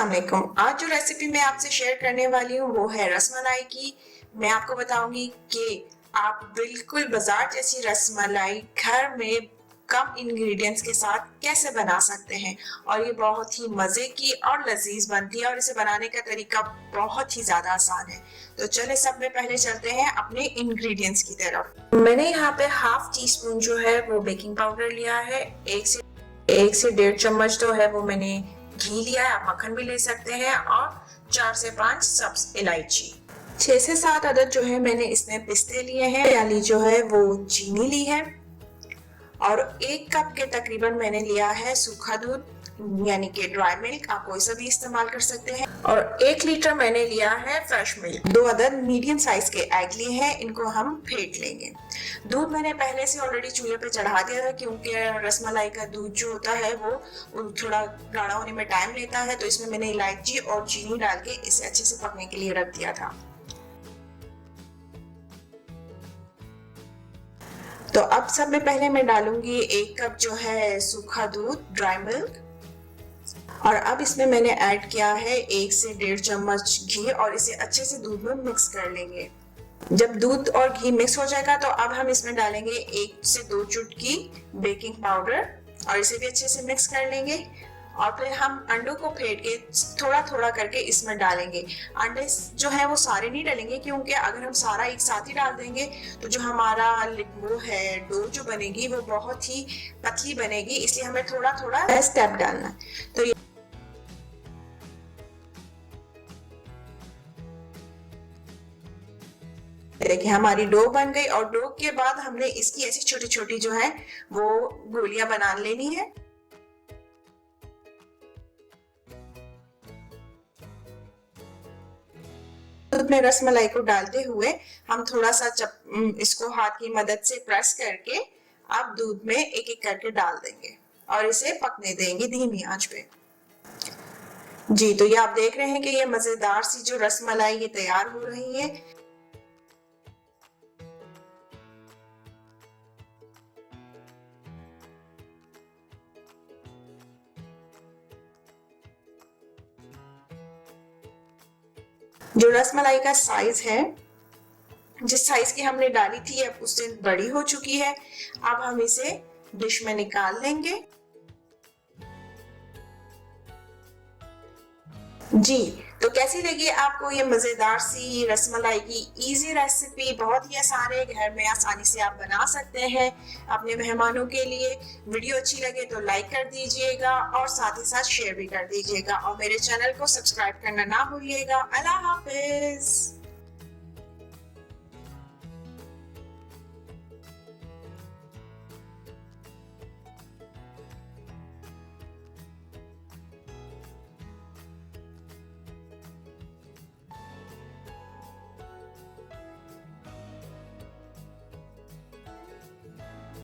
अस्सलाम वालेकुम। आज जो रेसिपी मैं आपसे शेयर करने वाली हूँ वो है रसमलाई की। मैं आपको बताऊंगी कि आप बिल्कुल बाजार जैसी रसमलाई घर में कम इंग्रेडिएंट्स के साथ कैसे बना सकते हैं और ये बहुत ही मजे की और लजीज बनती है और इसे बनाने का तरीका बहुत ही ज्यादा आसान है। तो चले सब में पहले चलते हैं अपने इंग्रेडिएंट्स की तरफ। मैंने यहाँ पे हाफ टी स्पून जो है वो बेकिंग पाउडर लिया है। एक से 1.5 चम्मच तो है वो मैंने घी लिया है, आप मक्खन भी ले सकते हैं, और 4 से 5 सब्ज इलायची। 6 से 7 अदद जो है मैंने इसमें पिस्ते लिए हैं। प्याली जो है वो चीनी ली है और 1 कप के तकरीबन मैंने लिया है सूखा दूध यानी कि ड्राई मिल्क, आप कोई सा भी इस्तेमाल कर सकते हैं, और 1 लीटर मैंने लिया है फ्रेश मिल्क। 2 अदद मीडियम साइज के एग लिए हैं, इनको हम फेंट लेंगे। दूध मैंने पहले से ऑलरेडी चूल्हे पे चढ़ा दिया था क्योंकि रसमलाई का दूध जो होता है वो थोड़ा गाढ़ा होने में टाइम लेता है, तो इसमें मैंने इलायची और चीनी डाल के इसे अच्छे से पकने के लिए रख दिया था। तो अब सब में पहले मैं डालूंगी 1 कप जो है सूखा दूध ड्राई मिल्क, और अब इसमें मैंने ऐड किया है 1 से 1.5 चम्मच घी और इसे अच्छे से दूध में मिक्स कर लेंगे। जब दूध और घी मिक्स हो जाएगा तो अब हम इसमें डालेंगे 1 से 2 चुटकी बेकिंग पाउडर और इसे भी अच्छे से मिक्स कर लेंगे, और फिर हम अंडों को फेंट के थोड़ा थोड़ा करके इसमें डालेंगे। अंडे जो है वो सारे नहीं डालेंगे क्योंकि अगर हम सारा एक साथ ही डाल देंगे तो जो हमारा वो है डो जो बनेगी वो बहुत ही पतली बनेगी, इसलिए हमें थोड़ा थोड़ा स्टेप डालना है। तो देखिए हमारी डो बन गई, और डो के बाद हमने इसकी ऐसी छोटी छोटी जो है वो गोलियां बना लेनी है। दूध में रसमलाई को डालते हुए हम थोड़ा सा इसको हाथ की मदद से प्रेस करके अब दूध में एक एक करके डाल देंगे और इसे पकने देंगे धीमी आंच पे। जी, तो ये आप देख रहे हैं कि ये मजेदार सी जो रसमलाई ये तैयार हो रही है। जो रसमलाई का साइज है, जिस साइज की हमने डाली थी अब उससे बड़ी हो चुकी है। अब हम इसे डिश में निकाल लेंगे। जी, तो कैसी लगी आपको ये मजेदार सी रसमलाई की इजी रेसिपी? बहुत ही आसान है, घर में आसानी से आप बना सकते हैं अपने मेहमानों के लिए। वीडियो अच्छी लगे तो लाइक कर दीजिएगा और साथ ही साथ शेयर भी कर दीजिएगा, और मेरे चैनल को सब्सक्राइब करना ना भूलिएगा। अल्लाह हाफिज।